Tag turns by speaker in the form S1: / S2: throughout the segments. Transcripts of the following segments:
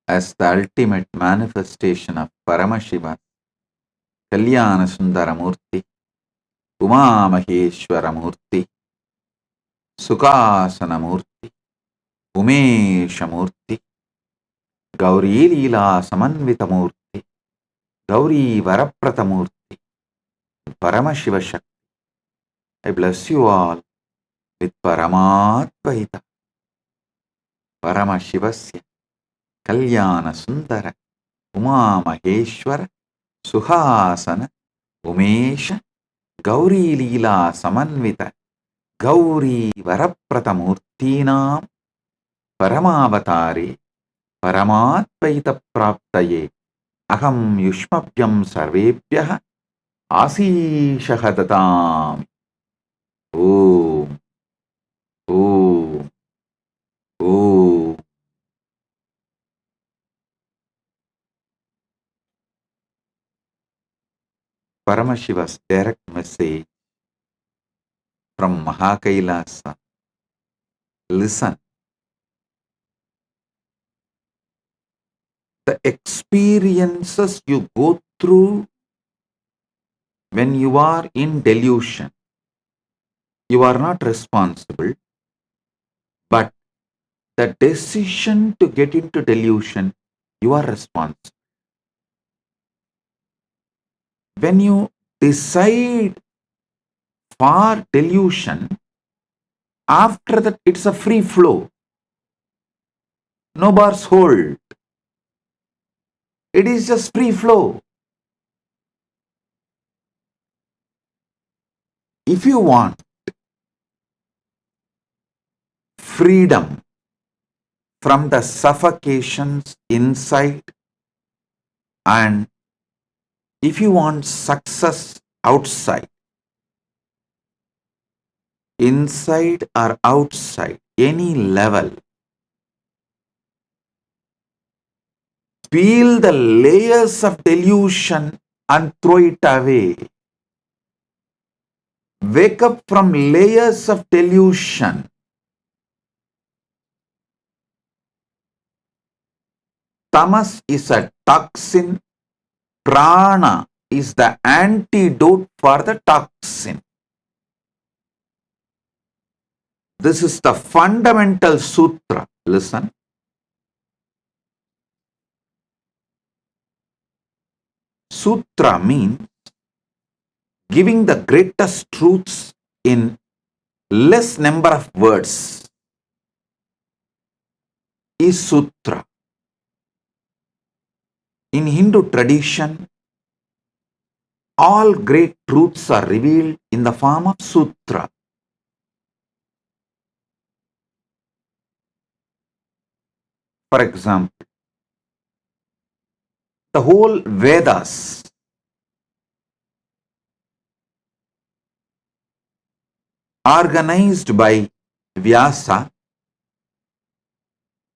S1: as the ultimate manifestation of Paramashiva, Kalyana Sundaramurti, Uma Maheshwaramurti, Sukhasanamurti, Umeshamurti, Gauri Leela Samanvitamurti, Gauri Varapratamurti, Paramashiva Shakti. I bless you all with Paramatvaita, Paramashivasya, Kalyana Sundara, Uma Maheshwara, Suhasana, Umesha, Gauri Leela Samanvita, Gauri Varapratamurtinam, Paramavatare, Paramatvaita Praptaye, Aham Yushmabhyam Sarvebhyaha, Asishah Datam. Om, Om, Om. Paramashiva's direct message from KAILASA. Listen. The experiences you go through when you are in delusion, you are not responsible, but the decision to get into delusion, you are responsible. When you decide for delusion, after that it's a free flow. No bars hold. It is just free flow. If you want freedom from the suffocations inside, and if you want success outside, inside or outside, any level, peel the layers of delusion and throw it away. Wake up from layers of delusion. Tamas is a toxin. Prana is the antidote for the toxin. This is the fundamental sutra. Listen. Sutra means giving the greatest truths in less number of words. Is sutra. In Hindu tradition, all great truths are revealed in the form of sutra. For example, the whole Vedas organized by Vyasa,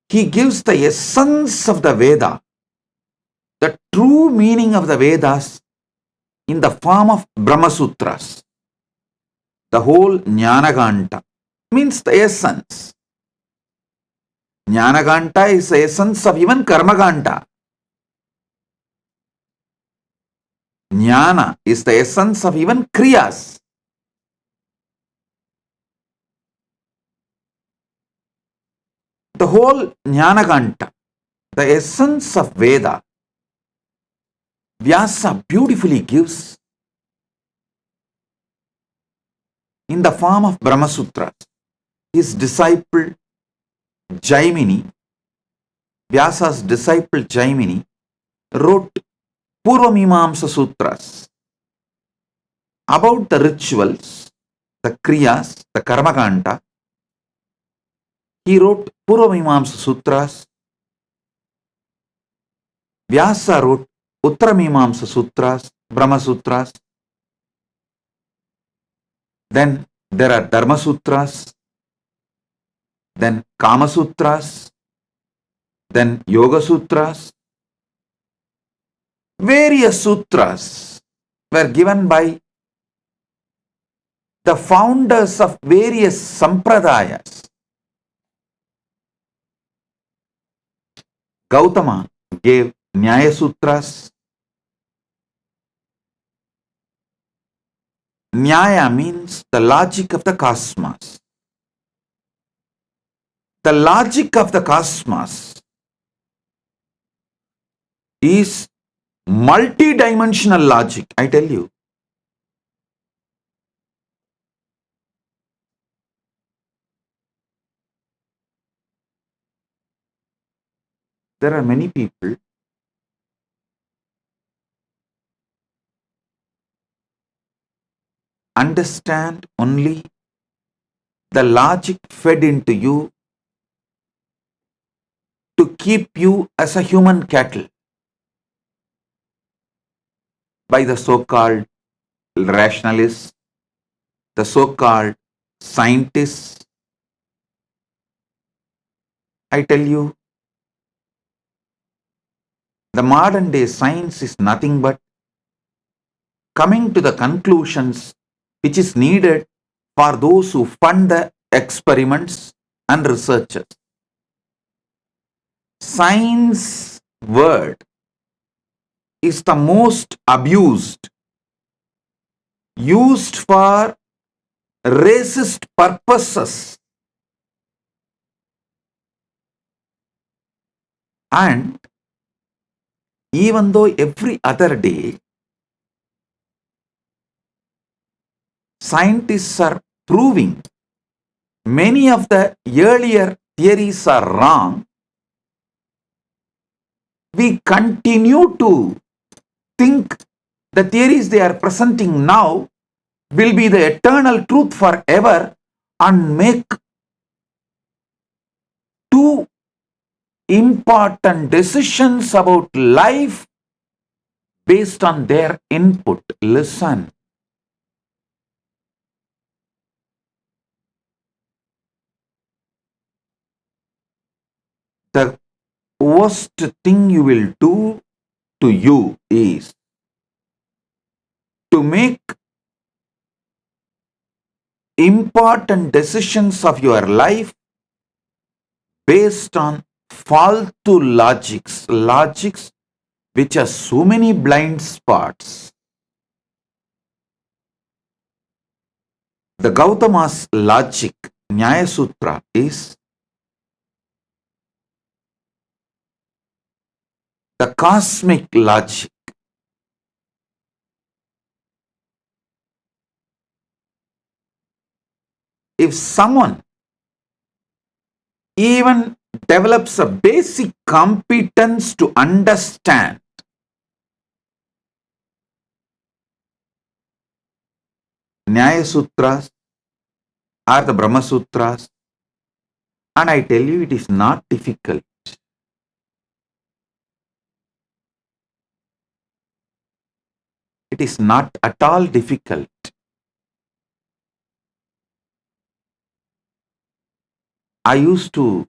S1: he gives the essence of the Veda, the true meaning of the Vedas in the form of Brahma Sutras. The whole Jnanaganta means the essence. Jnanaganta is the essence of even Karmaganta. Jnana is the essence of even Kriyas. The whole Jnanaganta, the essence of Veda, Vyasa beautifully gives in the form of Brahma Sutras. His disciple Jaimini, Vyasa's disciple Jaimini, wrote Purvamimamsa Sutras about the rituals, the Kriyas, the Karmakanta. He wrote Purvamimamsa Sutras. Vyasa wrote Uttamimamsa Sutras, Brahma Sutras. Then there are Dharma Sutras, then Kama Sutras, then Yoga Sutras. Various sutras were given by the founders of various sampradayas. Gautama gave Nyaya Sutras. Nyaya means the logic of the cosmos. The logic of the cosmos is multi-dimensional logic, I tell you. There are many people understand only the logic fed into you to keep you as a human cattle by the so-called rationalists, the so-called scientists. I tell you, the modern day science is nothing but coming to the conclusions which is needed for those who fund the experiments and researchers. Science word is the most abused, used for racist purposes. And even though every other day scientists are proving many of the earlier theories are wrong, we continue to think the theories they are presenting now will be the eternal truth forever and make two important decisions about life based on their input. Listen. The worst thing you will do to you is to make important decisions of your life based on faltu logics which have so many blind spots. The Gautama's logic, Nyaya Sutra, is the cosmic logic. If someone even develops a basic competence to understand Nyaya Sutras or the Brahma Sutras, and I tell you, it is not difficult. It is not at all difficult. I used to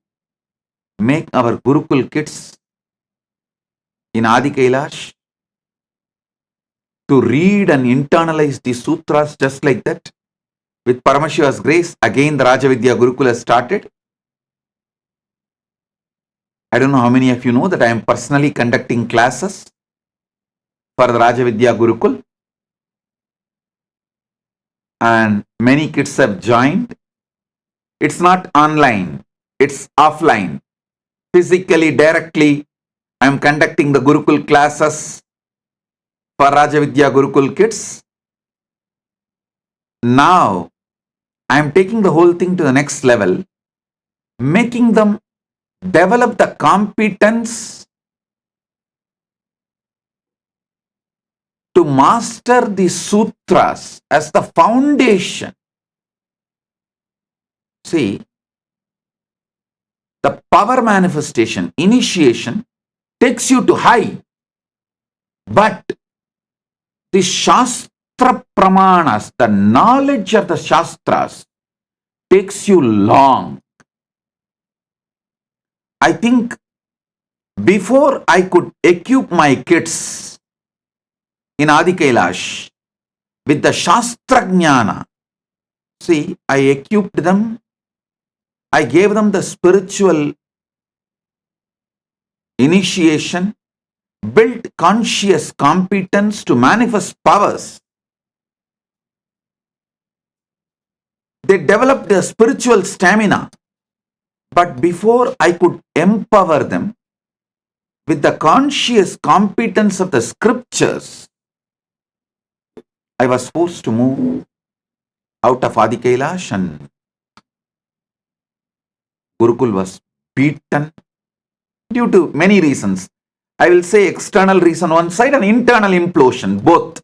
S1: make our Gurukul kids in Adi Kailash to read and internalize the sutras just like that. With Paramashiva's grace, again the Rajavidya Gurukul has started. I don't know how many of you know that I am personally conducting classes for the Rajavidya Gurukul, and many kids have joined. It's not online, it's offline. Physically, directly, I am conducting the Gurukul classes for Rajavidya Gurukul kids. Now, I am taking the whole thing to the next level, making them develop the competence to master the sutras as the foundation. See, the power manifestation, initiation takes you to high, but the Shastra Pramanas, the knowledge of the Shastras, takes you long. I think before I could equip my kids in Adi Kailash with the Shastra Jnana, see, I equipped them, I gave them the spiritual initiation, built conscious competence to manifest powers. They developed a spiritual stamina. But before I could empower them with the conscious competence of the scriptures, I was forced to move out of Adi Kailash, and Gurukul was beaten due to many reasons. I will say external reason one side and internal implosion, both.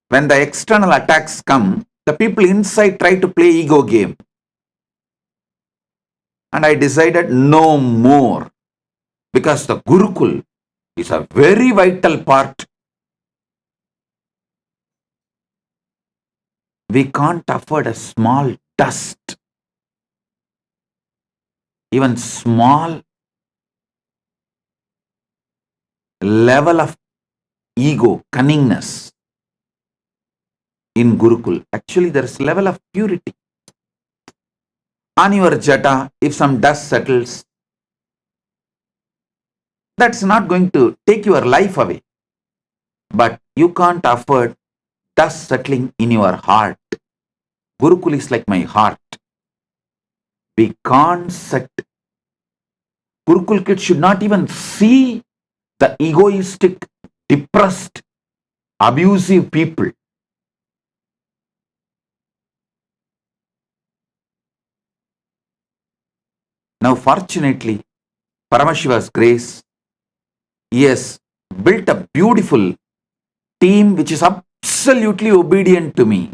S1: When the external attacks come, the people inside try to play ego game. And I decided no more, because the Gurukul is a very vital part. We can't afford a small dust, even small level of ego, cunningness in Gurukul. Actually, there is level of purity. On your jata, if some dust settles, that's not going to take your life away. But you can't afford dust settling in your heart. Gurukul is like my heart. We can't set. Gurukul kids should not even see the egoistic, depressed, abusive people. Now, fortunately, Paramashiva's grace, he has built a beautiful team which is absolutely obedient to me,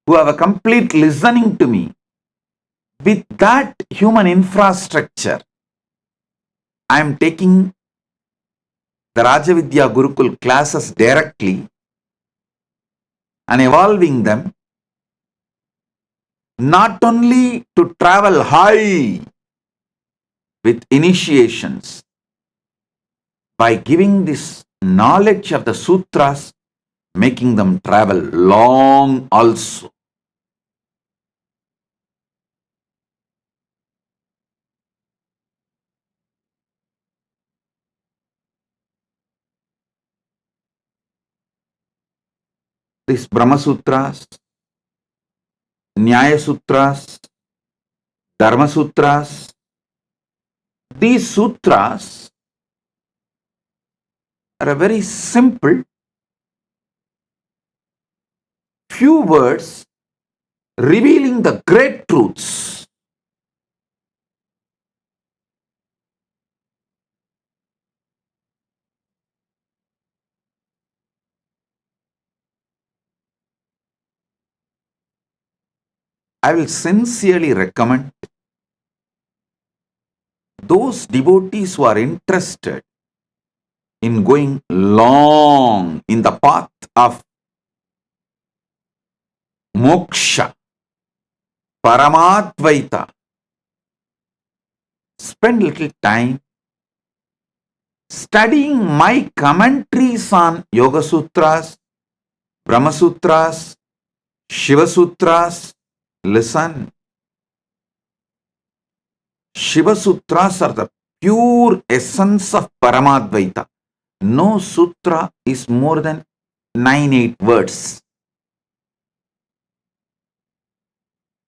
S1: who have a complete listening to me. With that human infrastructure, I am taking the Rajavidya Gurukul classes directly and evolving them, not only to travel high with initiations, by giving this knowledge of the sutras, making them travel long also. These Brahma Sutras, Nyaya Sutras, Dharma Sutras, these sutras are a very simple, few words revealing the great truths. I will sincerely recommend those devotees who are interested in going long in the path of moksha, Paramadvaita, spend little time studying my commentaries on Yoga Sutras, Brahma Sutras, Shiva Sutras. Listen, Shiva Sutras are the pure essence of Paramadvaita. No sutra is more than 9-8 words.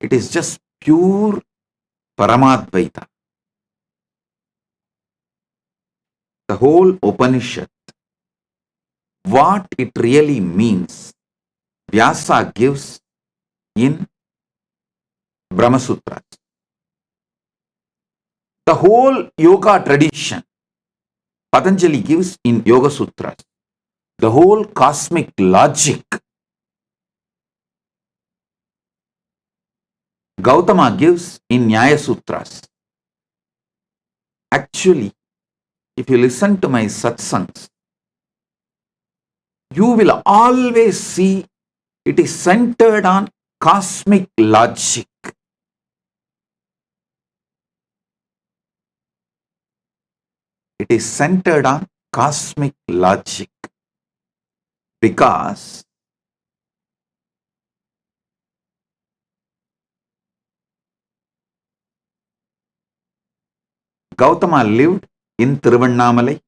S1: It is just pure Paramadvaita. The whole Upanishad, what it really means, Vyasa gives in Brahma Sutras. The whole yoga tradition, Patanjali gives in Yoga Sutras. The whole cosmic logic, Gautama gives in Nyaya Sutras. Actually, if you listen to my satsangs, you will always see it is centered on cosmic logic. It is centered on cosmic logic, because Gautama lived in Tiruvannamalai.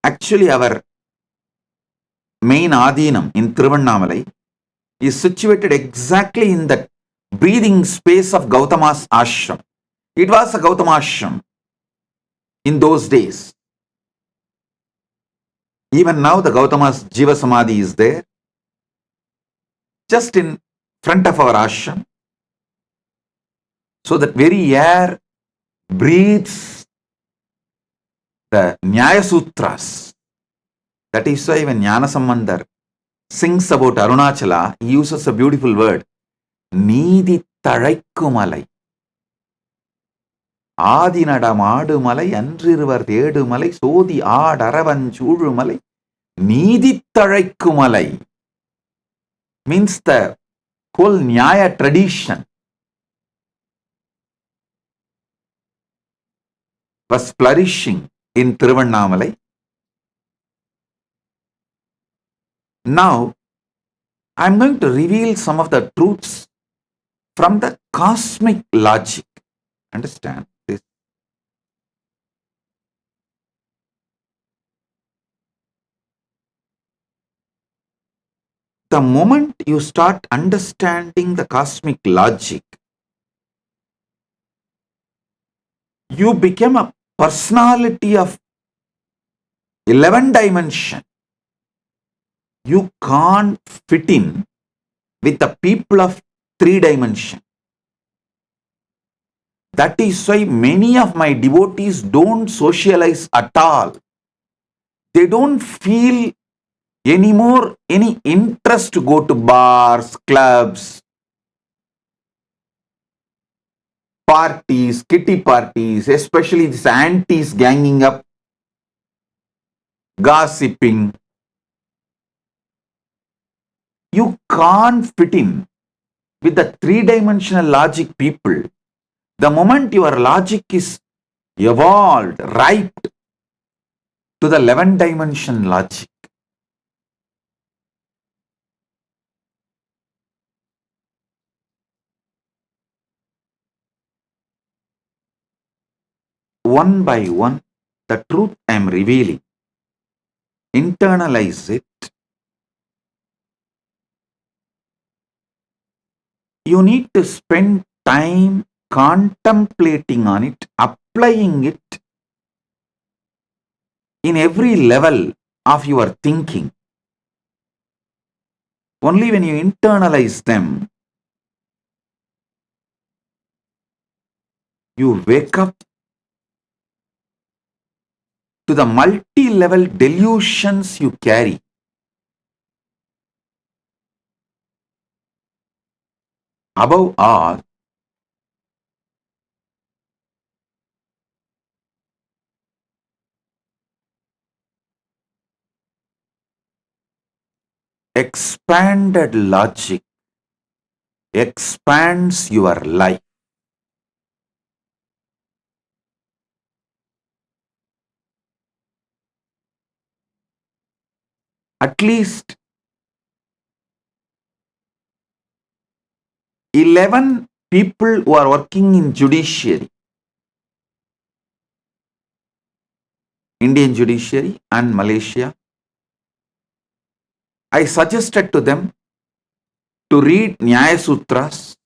S1: Actually, our main Adinam in Tiruvannamalai is situated exactly in the breathing space of Gautama's ashram. It was a Gautama ashram in those days. Even now, the Gautama's Jiva Samadhi is there, just in front of our ashram. So that very air breathes the Nyaya Sutras. That is why when Jnana Sambandar sings about Arunachala, he uses a beautiful word, Needi Tazhaikkumalai. ஆதிநடம் ஆடுமலை அன்றிருவர் தேடுமலை Sothi ஆடரவஞ்சூழுமலை Needhi தழைக்குமலை means the whole Nyaya tradition was flourishing in Tiruvannamalai. Now, I am going to reveal some of the truths from the cosmic logic. Understand this? The moment you start understanding the cosmic logic, you become a personality of 11 dimension. You can't fit in with the people of 3 dimension. That is why many of my devotees don't socialize at all. They don't feel anymore any interest to go to bars, clubs, parties, kitty parties, especially these aunties ganging up, gossiping. You can't fit in with the 3-dimensional logic people. The moment your logic is evolved, ripe to the 11-dimension logic, one by one, the truth I am revealing, internalize it. You need to spend time contemplating on it, applying it in every level of your thinking. Only when you internalize them, you wake up to the multi-level delusions you carry. Above all, expanded logic expands your life. At least 11 people who are working in judiciary, Indian judiciary and Malaysia, I suggested to them to read Nyaya Sutras.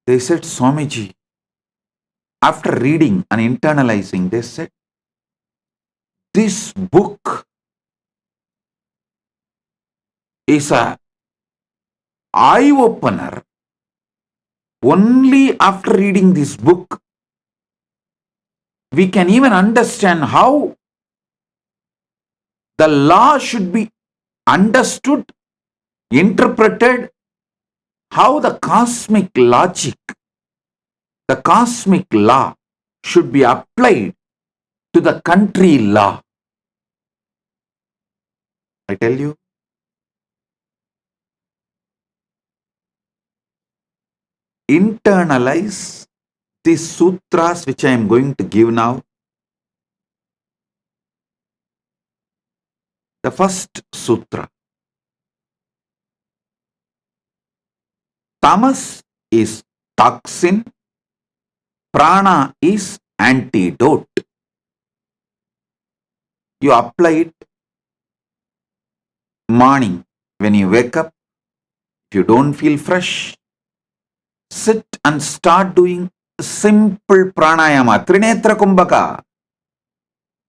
S1: They said, Swamiji, after reading and internalizing, they said, this book is a eye-opener. Only after reading this book, we can even understand how the law should be understood, interpreted, how the cosmic logic, the cosmic law should be applied to the country law. I tell you, internalize these sutras which I am going to give now. The first sutra. Tamas is toxin, Prana is antidote. You apply it morning when you wake up. If you don't feel fresh, sit and start doing simple pranayama. Trinetra Kumbhaka.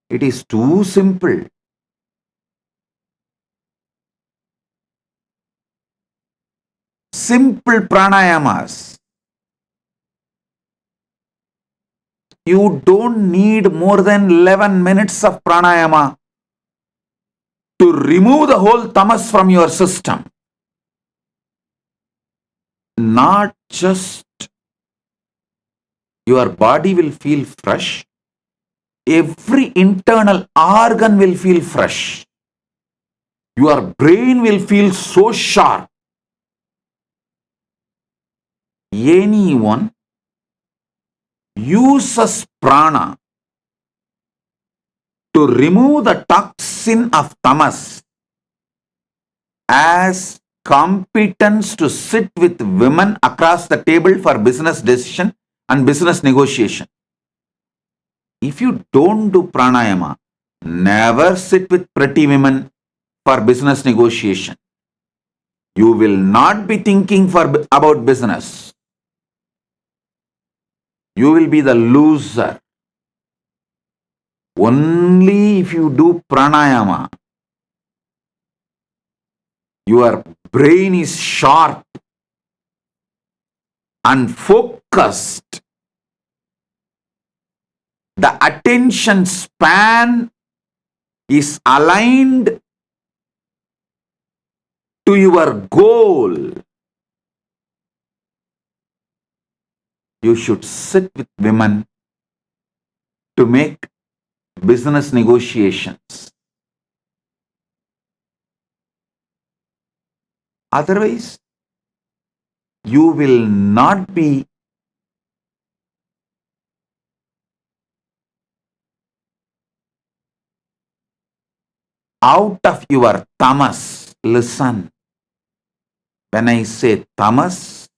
S1: It is too simple. Simple pranayamas. You don't need more than 11 minutes of pranayama to remove the whole tamas from your system. Not just your body will feel fresh, every internal organ will feel fresh. Your brain will feel so sharp. Anyone uses prana to remove the toxin of tamas as competence to sit with women across the table for business decision and business negotiation. If you don't do pranayama, never sit with pretty women for business negotiation. You will not be thinking about business. You will be the loser. Only if you do pranayama, your brain is sharp and focused. The attention span is aligned to your goal. You should sit with women to make business negotiations. Otherwise, you will not be out of your tamas. Listen, when I say tamas,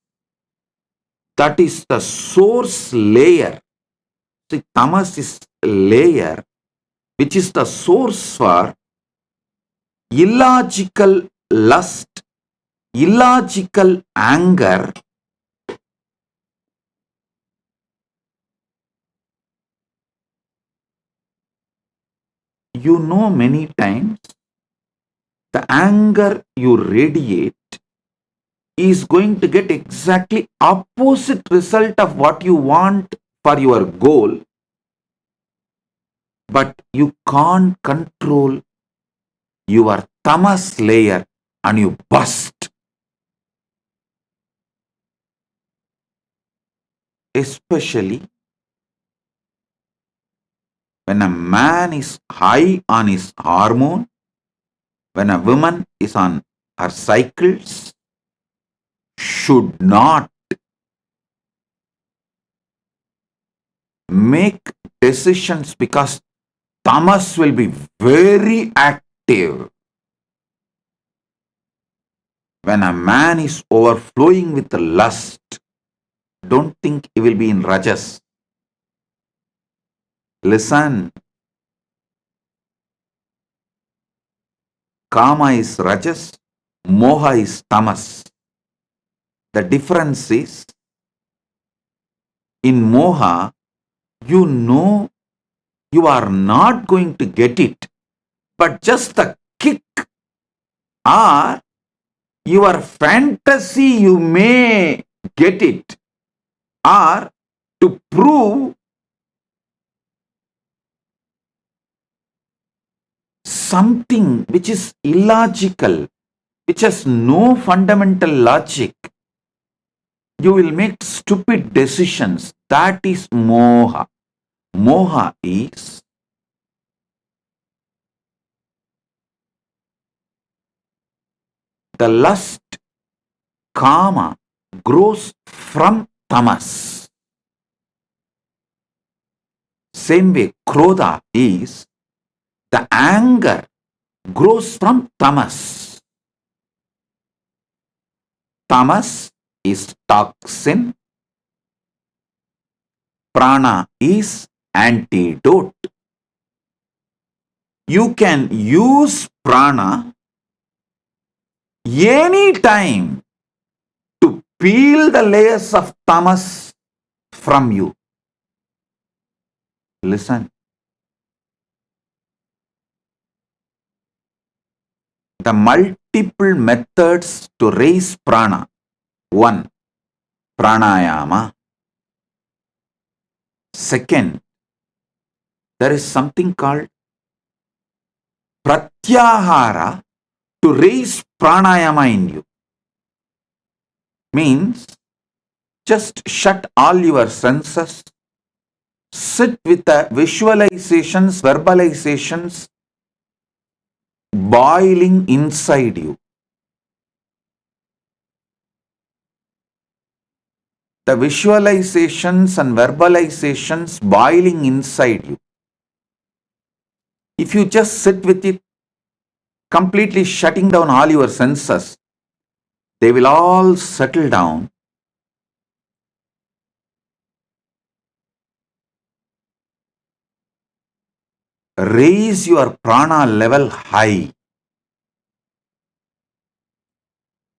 S1: that is the source layer. See, tamas is a layer which is the source for illogical lust, illogical anger, many times the anger you radiate is going to get exactly opposite result of what you want for your goal, but you can't control your tamas layer and you burst. Especially when a man is high on his hormone, when a woman is on her cycles, should not make decisions because tamas will be very active. When a man is overflowing with lust, don't think he will be in rajas. Listen, kama is rajas, moha is tamas. The difference is, in moha, you are not going to get it, but just the kick or your fantasy you may get it, or to prove something which is illogical, which has no fundamental logic. You will make stupid decisions. That is moha. Moha is the lust, kama, grows from tamas. Same way, krodha is the anger grows from tamas. Tamas is toxin. prana is antidote. You can use prana any time to peel the layers of tamas from you. Listen. The multiple methods to raise prana. 1. Pranayama. Second, there is something called pratyahara to raise pranayama in you. Means just shut all your senses, sit with the visualizations, verbalizations boiling inside you. The visualizations and verbalizations boiling inside you. If you just sit with it, completely shutting down all your senses, they will all settle down. Raise your prana level high.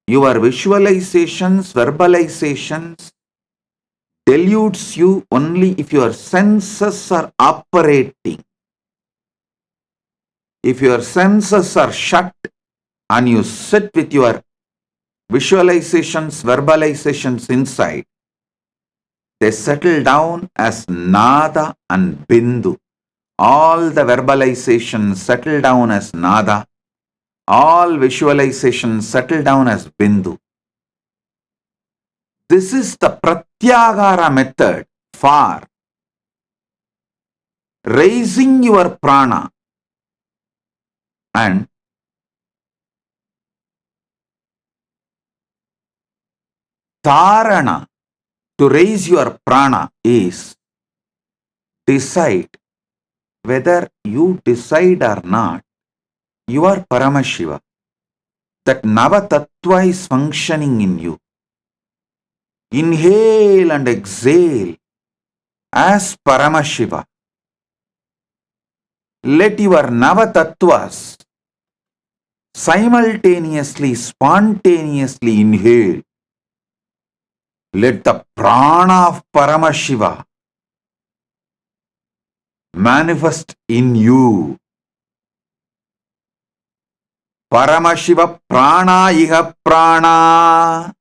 S1: Your visualizations, verbalizations deludes you only if your senses are operating. If your senses are shut and you sit with your visualizations, verbalizations inside, they settle down as nada and bindu. All the verbalizations settle down as nada. All visualizations settle down as bindu. This is the pratyahara method for raising your prana, and dharana to raise your prana is decide. Whether you decide or not, you are Paramashiva. That Nava Tattva is functioning in you. Inhale and exhale as Paramashiva. Let your Nava Tattvas simultaneously, spontaneously inhale. Let the prana of Paramashiva manifest in you. Paramashiva prana iha prana.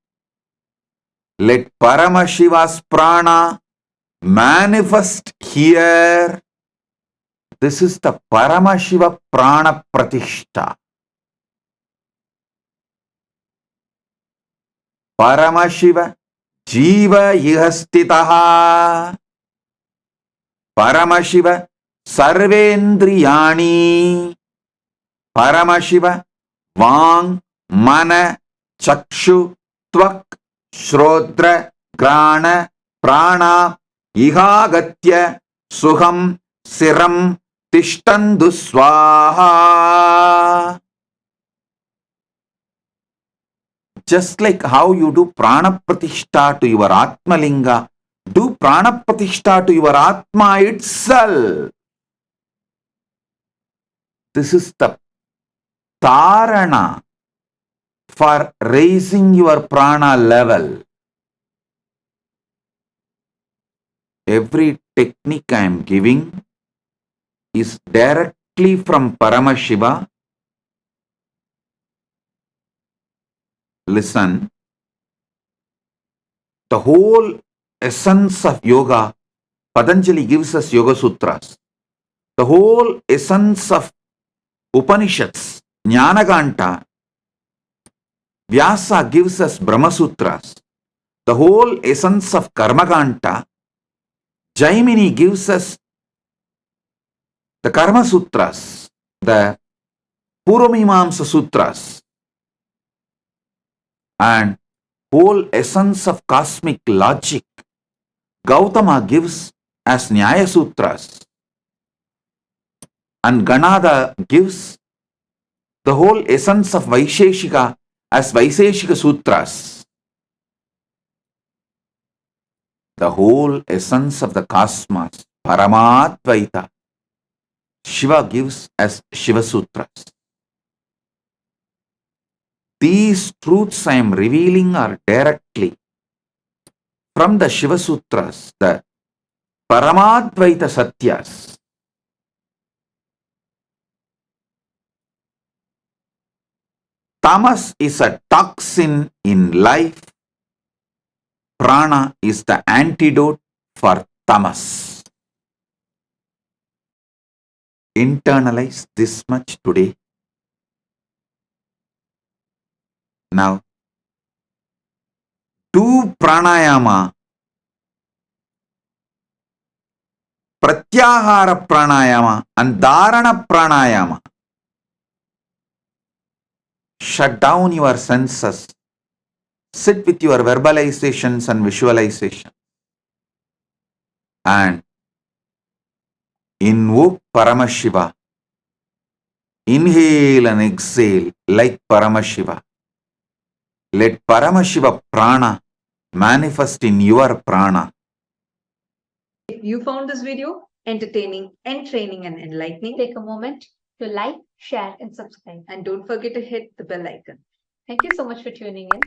S1: Let Paramashiva's prana manifest here. This is the Paramashiva prana pratishta. Paramashiva jiva ihastitaha. Paramashiva sarvendriyani. Paramashiva vang mana chakshu tvak shrodra grana prana ihagatya suham siram tishtandu swaha. Just like how you do prana pratishta to your atma linga, do prana pratishta to your atma itself. This is the dharana for raising your prana level. Every technique I am giving is directly from Paramashiva. Listen, the whole essence of yoga, Patanjali gives us Yoga Sutras. The whole essence of Upanishads, Jnanaganta, Vyasa gives us Brahma Sutras. The whole essence of Karmaganta, Jaimini gives us the Karma Sutras, the Purvamimamsa Sutras, and whole essence of cosmic logic, Gautama gives as Nyaya Sutras, and Ganada gives the whole essence of Vaisheshika as Vaisheshika Sutras. the whole essence of the cosmos, Paramadvaita, Shiva gives as Shiva Sutras. These truths I am revealing are directly from the Shiva Sutras, the Paramadvaita Satyas. Tamas is a toxin in life. Prana is the antidote for tamas. Internalize this much today. Now, do pranayama, pratyahara pranayama and dharana pranayama. Shut down your senses. Sit with your verbalizations and visualization. And invoke Paramashiva. Inhale and exhale like Paramashiva. Let Paramashiva Prana manifest in your Prana.
S2: If you found this video entertaining, entraining, and enlightening, take a moment to like, share, and subscribe. And don't forget to hit the bell icon. Thank you so much for tuning in.